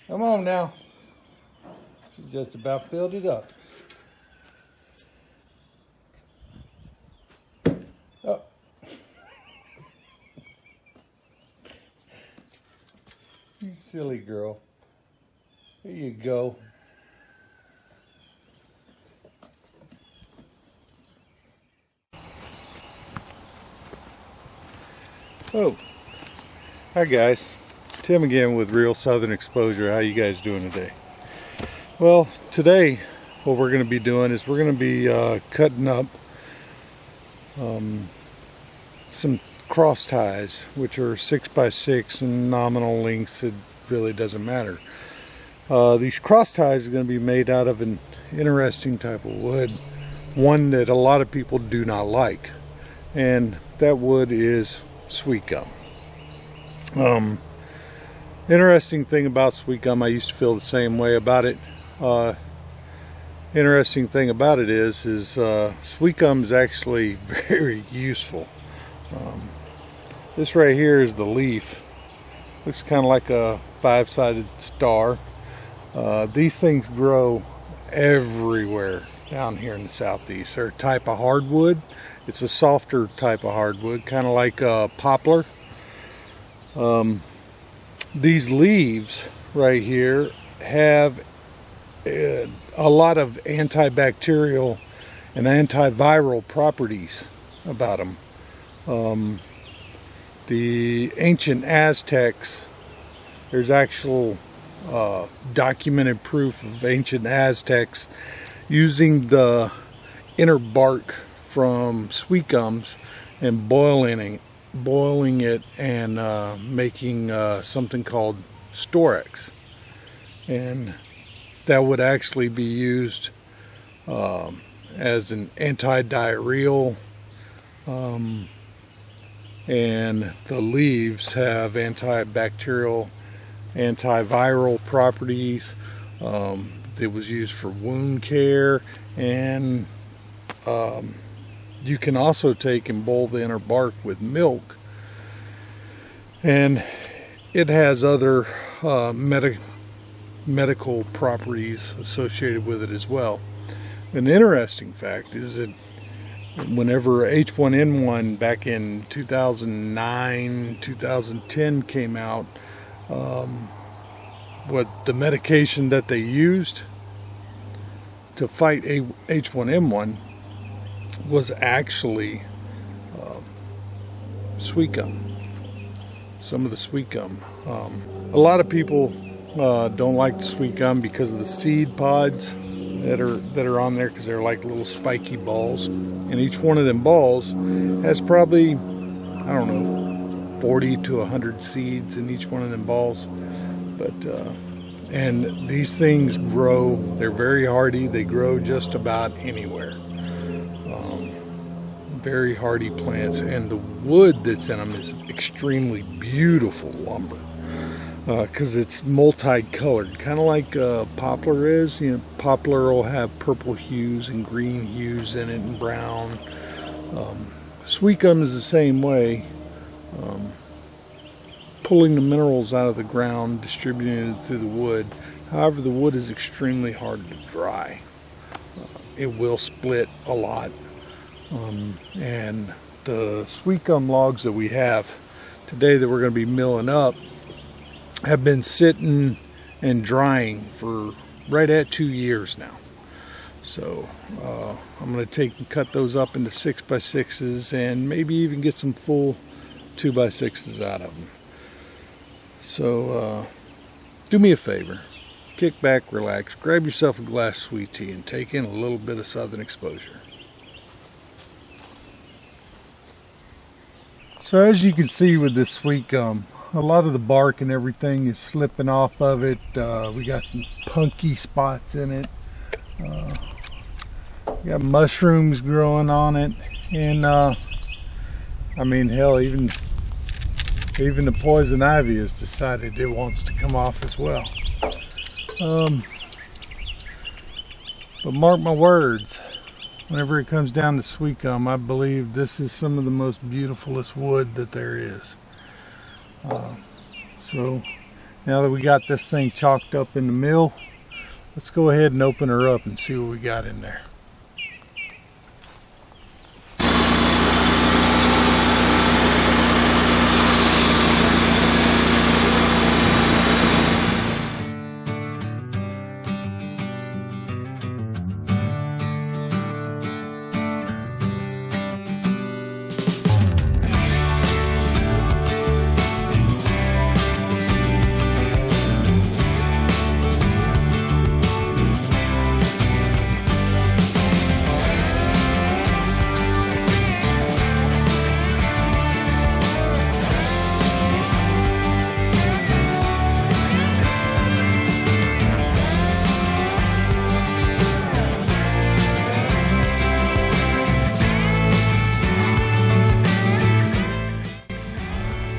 Come on now. She just about filled it up. Oh. You silly girl. Here you go. Oh, hi guys. Tim again with Real Southern Exposure. How you guys doing today? Well, today what we're going to be doing is we're going to be cutting up some cross ties, which are 6x6 and nominal lengths. It really doesn't matter. These cross ties are going to be made out of an interesting type of wood, one that a lot of people do not like, and that wood is sweet gum. Interesting thing about sweet gum, I used to feel the same way about it. Interesting thing about it is sweet gum is actually very useful. This right here is the leaf. Looks kind of like a five-sided star. These things grow everywhere down here in the southeast. They're a type of hardwood. It's a softer type of hardwood, kind of like poplar. These leaves right here have a lot of antibacterial and antiviral properties about them. The ancient Aztecs, there's actual documented proof of ancient Aztecs using the inner bark from sweet gums and boiling it and making something called Storex, and that would actually be used as an anti-diarrheal, and the leaves have antibacterial, antiviral properties. It was used for wound care, and you can also take and boil the inner bark with milk, and it has other medical properties associated with it as well. An interesting fact is that whenever H1N1 back in 2009, 2010 came out, what the medication that they used to fight H1N1 was actually sweet gum. Some of the sweet gum. A lot of people don't like the sweet gum because of the seed pods that are on there, because they're like little spiky balls, and each one of them balls has probably, I don't know, 40 to 100 seeds in each one of them balls. But and these things grow, they're very hardy, they grow just about anywhere. Very hardy plants, and the wood that's in them is extremely beautiful lumber, because it's multicolored, kind of like poplar is. You know, poplar will have purple hues and green hues in it and brown. Sweet gum is the same way, pulling the minerals out of the ground, distributing it through the wood. However, the wood is extremely hard to dry. It will split a lot. And the sweet gum logs that we have today that we're going to be milling up have been sitting and drying for right at 2 years now. So I'm going to take and cut those up into 6x6s and maybe even get some full 2x6s out of them. So do me a favor, kick back, relax, grab yourself a glass of sweet tea, and take in a little bit of Southern Exposure. So as you can see with this sweet gum, a lot of the bark and everything is slipping off of it. We got some punky spots in it. We got mushrooms growing on it, and I mean, hell, even the poison ivy has decided it wants to come off as well. But mark my words, whenever it comes down to sweet gum, I believe this is some of the most beautifulest wood that there is. Now that we got this thing chalked up in the mill, let's go ahead and open her up and see what we got in there.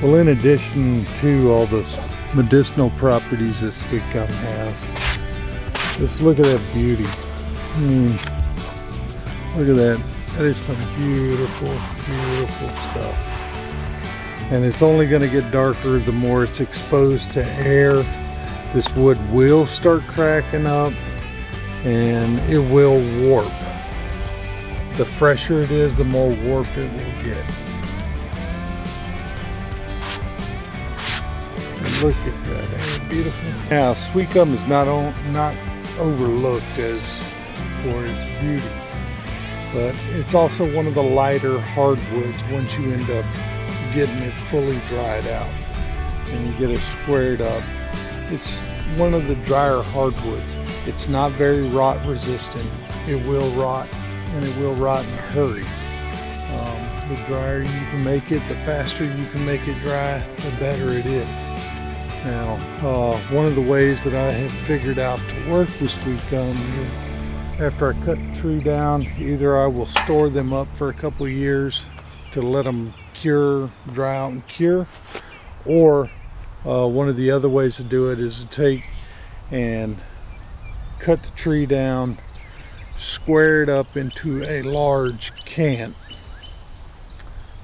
Well, in addition to all those medicinal properties that sweet gum has, just look at that beauty. Look at that. That is some beautiful, beautiful stuff. And it's only going to get darker the more it's exposed to air. This wood will start cracking up and it will warp. The fresher it is, the more warp it will get. Look at that, ain't it beautiful? Now, sweet gum is not overlooked as for its beauty, but it's also one of the lighter hardwoods once you end up getting it fully dried out and you get it squared up. It's one of the drier hardwoods. It's not very rot resistant. It will rot, and it will rot in a hurry. The drier you can make it, the faster you can make it dry, the better it is. Now, one of the ways that I have figured out to work with sweet gum is after I cut the tree down, either I will store them up for a couple of years to let them cure, dry out and cure, or one of the other ways to do it is to take and cut the tree down, square it up into a large can,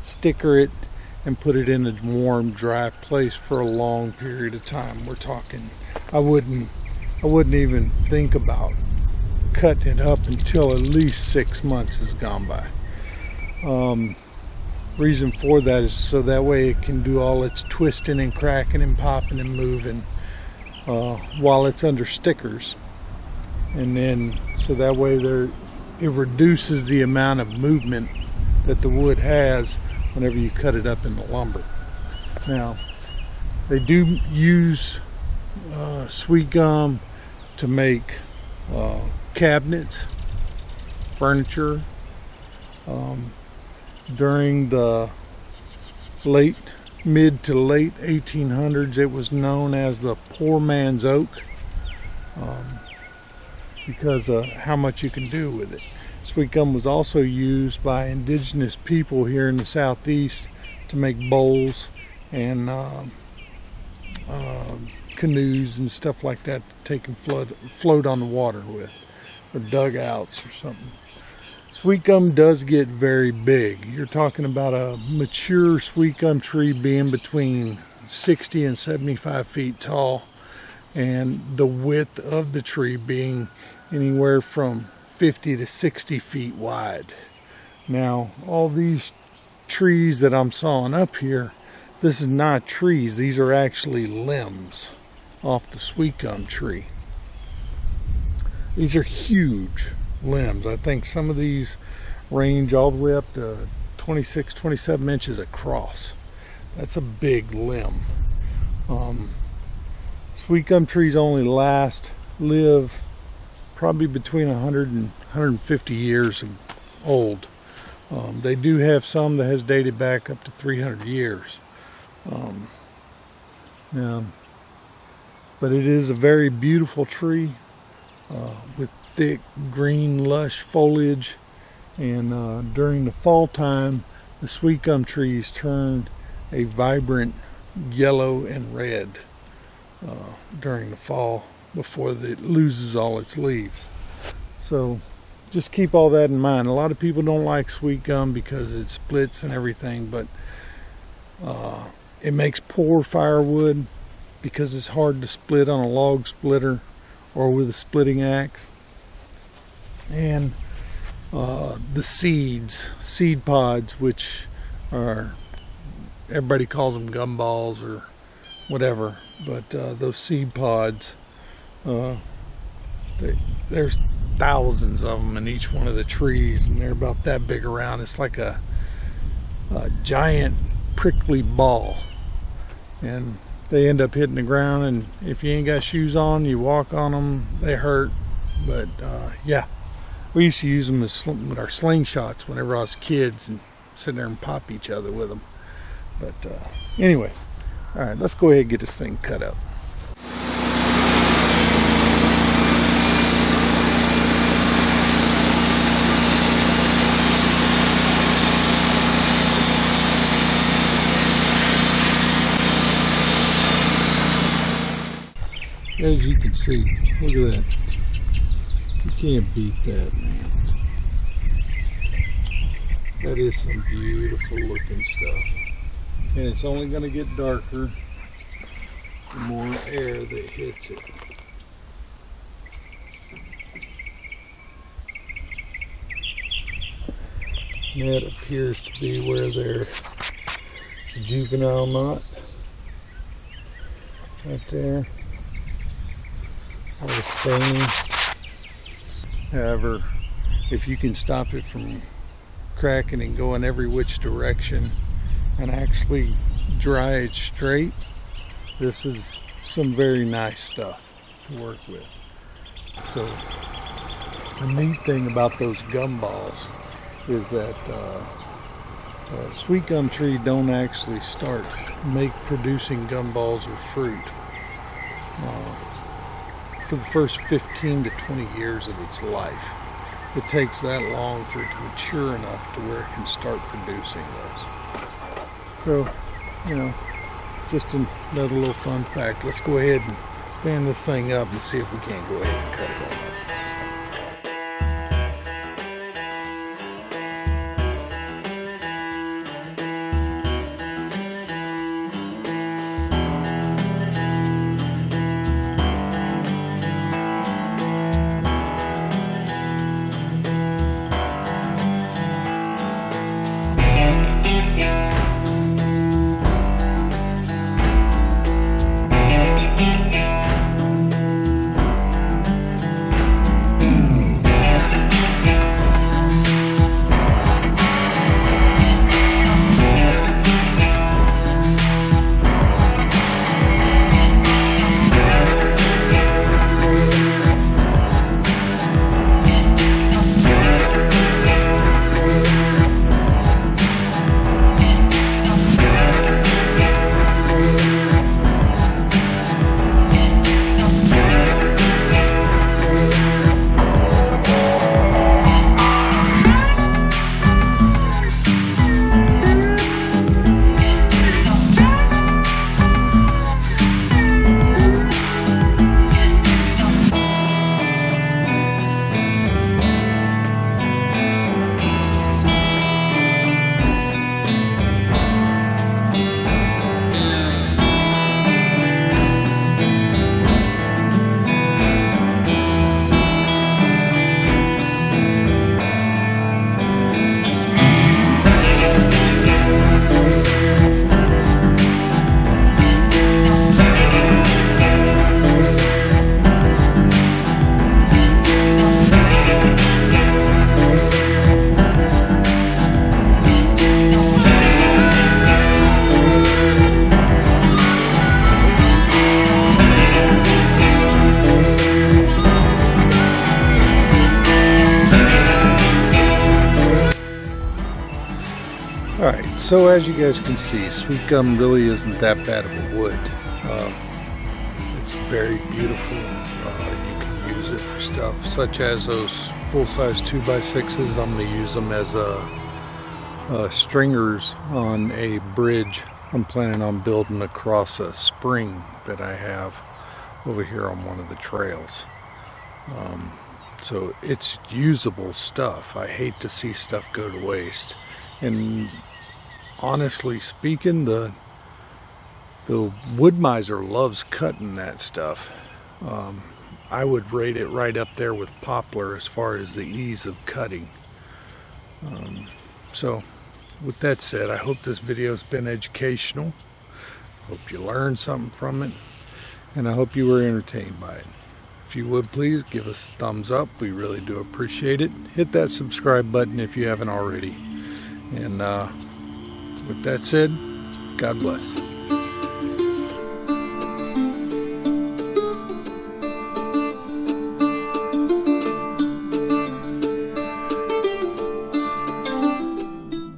sticker it, and put it in a warm, dry place for a long period of time. We're talking, I wouldn't even think about cutting it up until at least 6 months has gone by. Reason for that is so that way it can do all its twisting and cracking and popping and moving while it's under stickers. And then, so that way it reduces the amount of movement that the wood has whenever you cut it up in the lumber. Now, they do use sweet gum to make cabinets, furniture. During the mid to late 1800s, it was known as the poor man's oak because of how much you can do with it. Sweet gum was also used by indigenous people here in the southeast to make bowls and canoes and stuff like that to take and float on the water with, or dugouts or something. Sweet gum does get very big. You're talking about a mature sweet gum tree being between 60 and 75 feet tall, and the width of the tree being anywhere from 50 to 60 feet wide. Now, all these trees that I'm sawing up here, this is not trees, these are actually limbs off the sweet gum tree. These are huge limbs. I think some of these range all the way up to 26, 27 inches across. That's a big limb. Sweet gum trees only live probably between 100 and 150 years old. They do have some that has dated back up to 300 years. But it is a very beautiful tree with thick green lush foliage, and during the fall time the sweet gum trees turn a vibrant yellow and red during the fall before it loses all its leaves. So just keep all that in mind. A lot of people don't like sweet gum because it splits and everything, but it makes poor firewood, because it's hard to split on a log splitter or with a splitting axe. And the seed pods, which are, everybody calls them gumballs or whatever, but those seed pods, there's thousands of them in each one of the trees, and they're about that big around. It's like a giant prickly ball, and they end up hitting the ground, and if you ain't got shoes on, you walk on them, they hurt. But yeah, we used to use them with our slingshots whenever I was kids, and sit there and pop each other with them. But anyway, all right, let's go ahead and get this thing cut up. As you can see, look at that. You can't beat that, man. That is some beautiful looking stuff. And it's only going to get darker the more air that hits it. That appears to be where there's a juvenile knot right there. Or the staining. However, if you can stop it from cracking and going every which direction and actually dry it straight, this is some very nice stuff to work with. So the neat thing about those gumballs is that sweet gum tree don't actually start producing gumballs or fruit for the first 15 to 20 years of its life. It takes that long for it to mature enough to where it can start producing those. So, you know, just another little fun fact. Let's go ahead and stand this thing up and see if we can't go ahead and cut it on up. Alright, so as you guys can see, sweet gum really isn't that bad of a wood. It's very beautiful. You can use it for stuff such as those full-size 2x6s. I'm going to use them as stringers on a bridge I'm planning on building across a spring that I have over here on one of the trails. So it's usable stuff. I hate to see stuff go to waste. And honestly speaking, the The wood miser loves cutting that stuff. I would rate it right up there with poplar as far as the ease of cutting. So with that said, I hope this video has been educational. Hope you learned something from it, and I hope you were entertained by it. If you would please give us a thumbs up, we really do appreciate it. Hit that subscribe button if you haven't already. And with that said, God bless.